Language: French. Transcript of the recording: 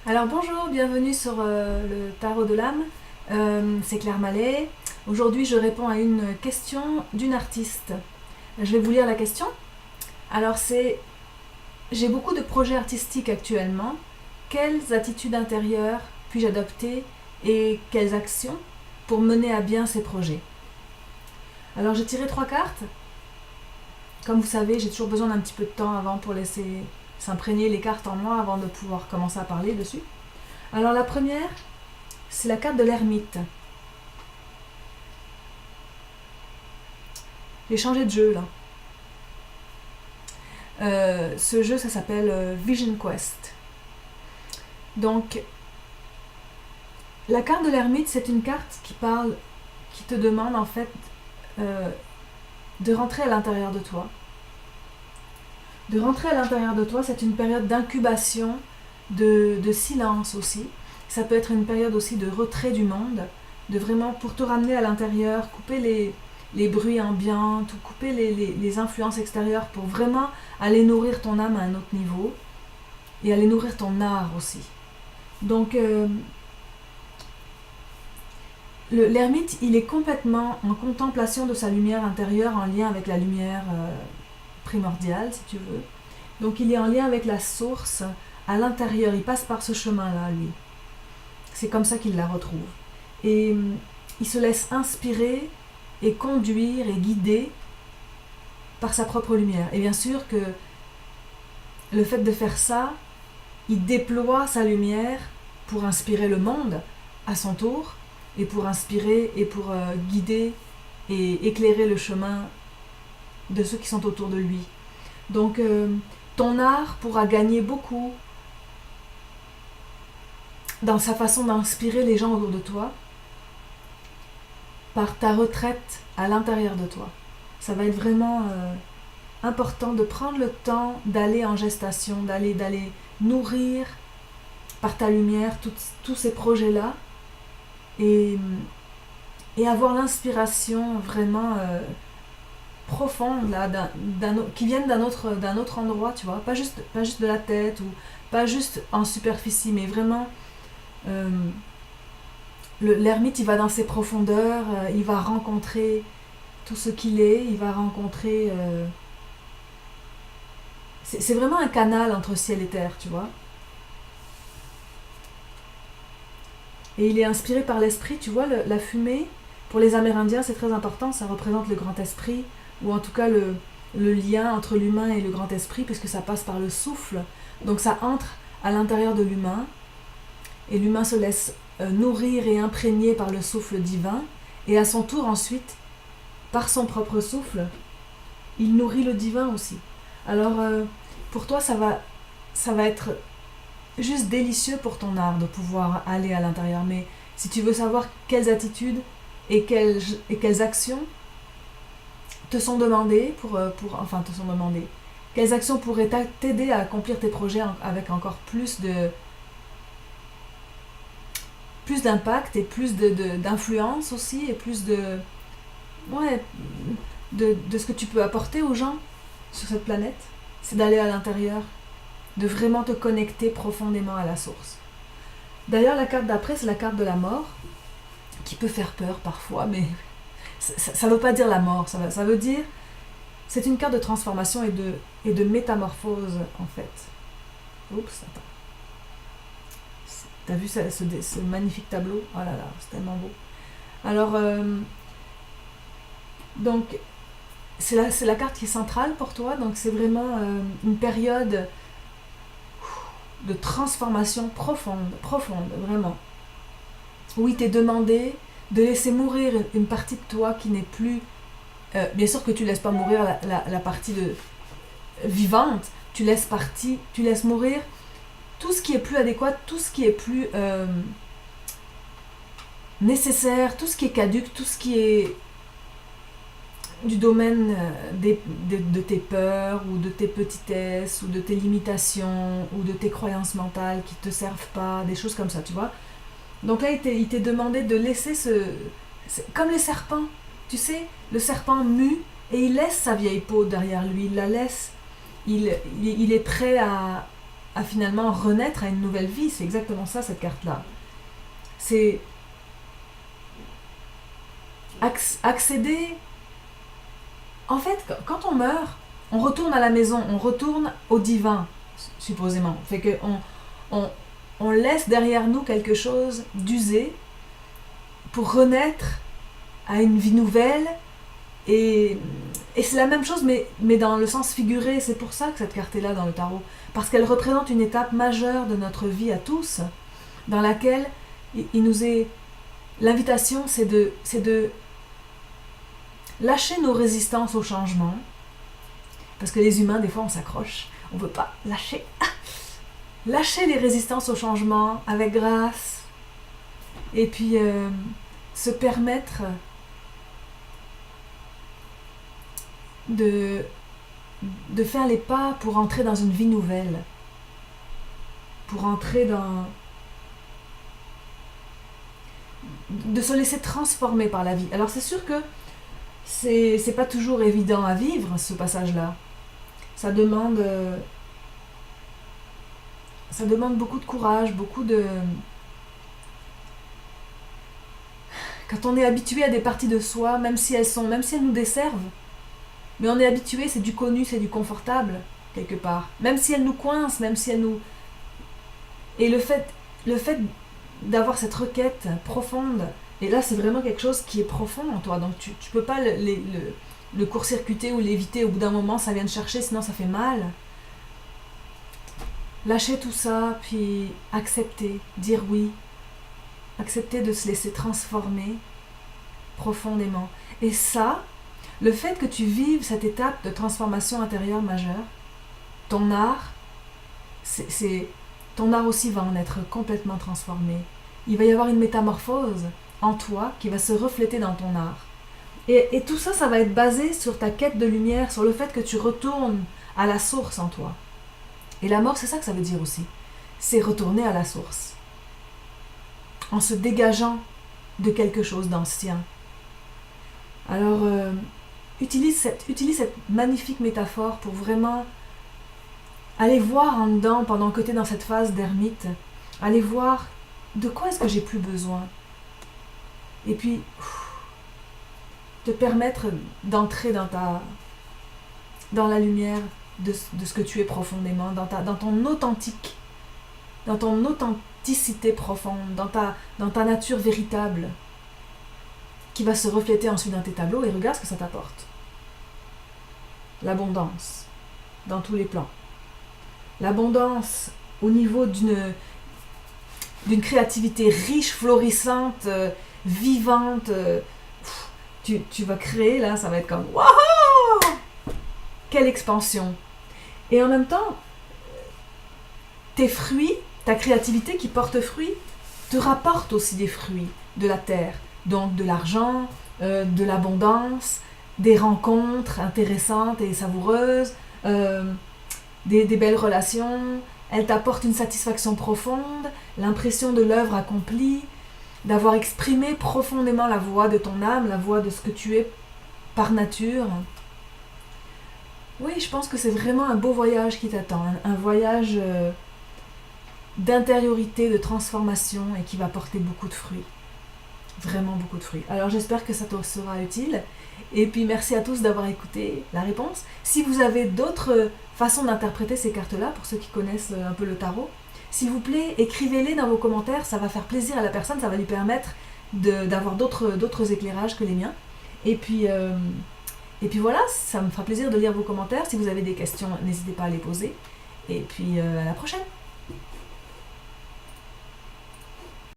Alors bonjour, bienvenue sur le tarot de l'âme. C'est Claire Mallet. Aujourd'hui, je réponds à une question d'une artiste. Je vais vous lire la question. Alors c'est: j'ai beaucoup de projets artistiques actuellement. Quelles attitudes intérieures puis-je adopter et quelles actions pour mener à bien ces projets? Alors j'ai tiré 3 cartes. Comme vous savez, j'ai toujours besoin d'un petit peu de temps avant pour laisser s'imprégner les cartes en moi avant de pouvoir commencer à parler dessus. Alors la première, c'est la carte de l'ermite. J'ai changé de jeu là. Ce jeu, ça s'appelle Vision Quest. Donc, la carte de l'ermite, c'est une carte qui te demande en fait euh, de rentrer à l'intérieur de toi. De rentrer à l'intérieur de toi, c'est une période d'incubation, de silence aussi. Ça peut être une période aussi de retrait du monde, de vraiment pour te ramener à l'intérieur, couper les bruits ambiants, couper les influences extérieures pour vraiment aller nourrir ton âme à un autre niveau et aller nourrir ton art aussi. Donc, l'ermite, il est complètement en contemplation de sa lumière intérieure en lien avec la lumière primordiale, si tu veux. Donc, il est en lien avec la source à l'intérieur. Il passe par ce chemin-là, lui. C'est comme ça qu'il la retrouve. Et il se laisse inspirer et conduire et guider par sa propre lumière. Et bien sûr que le fait de faire ça, il déploie sa lumière pour inspirer le monde à son tour, et pour inspirer et pour guider et éclairer le chemin de ceux qui sont autour de lui. Donc ton art pourra gagner beaucoup dans sa façon d'inspirer les gens autour de toi par ta retraite à l'intérieur de toi. Ça va être vraiment important de prendre le temps d'aller en gestation, d'aller nourrir par ta lumière tous ces projets-là et, et avoir l'inspiration vraiment profonde là, qui viennent d'un autre endroit, tu vois, pas juste de la tête ou pas juste en superficie, mais vraiment euh, l'ermite, il va dans ses profondeurs, il va rencontrer tout ce qu'il est, il va rencontrer c'est vraiment un canal entre ciel et terre, tu vois. Et il est inspiré par l'esprit, tu vois, la fumée, pour les Amérindiens, c'est très important, ça représente le grand esprit, ou en tout cas le lien entre l'humain et le grand esprit, puisque ça passe par le souffle. Donc ça entre à l'intérieur de l'humain, et l'humain se laisse nourrir et imprégner par le souffle divin, et à son tour ensuite, par son propre souffle, il nourrit le divin aussi. Alors pour toi, ça va être juste délicieux pour ton art de pouvoir aller à l'intérieur. Mais si tu veux savoir quelles attitudes et quelles actions te sont demandées enfin te sont demandées, quelles actions pourraient t'aider à accomplir tes projets avec encore plus d'impact et plus d'influence aussi et plus ouais, de ce que tu peux apporter aux gens sur cette planète, c'est d'aller à l'intérieur, de vraiment te connecter profondément à la source. D'ailleurs, la carte d'après, c'est la carte de la mort, qui peut faire peur parfois, mais ça ne veut pas dire la mort, ça veut dire... C'est une carte de transformation et de métamorphose, en fait. Oups, attends. T'as vu ce magnifique tableau? Oh là là, c'est tellement beau. Alors, donc, c'est la carte qui est centrale pour toi, donc c'est vraiment une période de transformation profonde, vraiment. Où il t'est demandé de laisser mourir une partie de toi qui n'est plus... bien sûr que tu laisses pas mourir la partie vivante, tu laisses mourir tout ce qui est plus adéquat, tout ce qui est plus nécessaire, tout ce qui est caduque, tout ce qui est du domaine de tes peurs ou de tes petitesses ou de tes limitations ou de tes croyances mentales qui te servent pas, des choses comme ça, tu vois. Donc là, il t'est demandé de laisser comme les serpents, tu sais, le serpent mue et il laisse sa vieille peau derrière lui, il la laisse, il est prêt à finalement renaître à une nouvelle vie. C'est exactement ça, cette carte-là. C'est accéder... En fait, quand on meurt, on retourne à la maison, on retourne au divin, supposément. Fait que on laisse derrière nous quelque chose d'usé pour renaître à une vie nouvelle. Et c'est la même chose, mais dans le sens figuré. C'est pour ça que cette carte est là dans le tarot. Parce qu'elle représente une étape majeure de notre vie à tous, dans laquelle il nous est... L'invitation, c'est de lâcher nos résistances au changement. Parce que les humains, des fois, on s'accroche. On ne veut pas lâcher. Lâcher les résistances au changement avec grâce. Et puis, se permettre de faire les pas pour entrer dans une vie nouvelle. Pour entrer dans... de se laisser transformer par la vie. Alors c'est sûr que c'est pas toujours évident à vivre, ce passage-là. Ça demande beaucoup de courage, beaucoup de... Quand on est habitué à des parties de soi, même si elles nous desservent, mais on est habitué, c'est du connu, c'est du confortable, quelque part. Même si elles nous coincent, même si elles nous... Et le fait d'avoir cette requête profonde, et là c'est vraiment quelque chose qui est profond en toi, donc tu peux pas le court-circuiter ou l'éviter. Au bout d'un moment, ça vient te chercher, sinon ça fait mal. Lâcher tout ça, puis accepter, dire oui. Accepter de se laisser transformer profondément. Et ça, le fait que tu vives cette étape de transformation intérieure majeure, ton art, ton art aussi va en être complètement transformé. Il va y avoir une métamorphose en toi qui va se refléter dans ton art. Et tout ça, ça va être basé sur ta quête de lumière, sur le fait que tu retournes à la source en toi. Et la mort, c'est ça que ça veut dire aussi. C'est retourner à la source. En se dégageant de quelque chose d'ancien. Alors, utilise cette magnifique métaphore pour vraiment aller voir en dedans, pendant que tu es dans cette phase d'ermite, aller voir de quoi est-ce que j'ai plus besoin. Et puis, te permettre d'entrer dans la lumière de ce que tu es profondément, dans ton authenticité profonde, dans ta nature véritable, qui va se refléter ensuite dans tes tableaux. Et regarde ce que ça t'apporte. L'abondance, dans tous les plans. L'abondance au niveau d'une créativité riche, florissante, vivante. Tu vas créer, là, ça va être comme « Waouh ! Quelle expansion !» Et en même temps, tes fruits, ta créativité qui porte fruit, te rapporte aussi des fruits de la terre. Donc de l'argent, de l'abondance, des rencontres intéressantes et savoureuses, des belles relations. Elle t'apporte une satisfaction profonde, l'impression de l'œuvre accomplie, d'avoir exprimé profondément la voix de ton âme, la voix de ce que tu es par nature. Oui, je pense que c'est vraiment un beau voyage qui t'attend, un voyage d'intériorité, de transformation, et qui va porter beaucoup de fruits. Vraiment beaucoup de fruits. Alors j'espère que ça te sera utile. Et puis merci à tous d'avoir écouté la réponse. Si vous avez d'autres façons d'interpréter ces cartes-là, pour ceux qui connaissent un peu le tarot, s'il vous plaît, écrivez-les dans vos commentaires. Ça va faire plaisir à la personne, ça va lui permettre d'avoir d'autres éclairages que les miens. Et puis voilà, ça me fera plaisir de lire vos commentaires. Si vous avez des questions, n'hésitez pas à les poser. Et puis à la prochaine.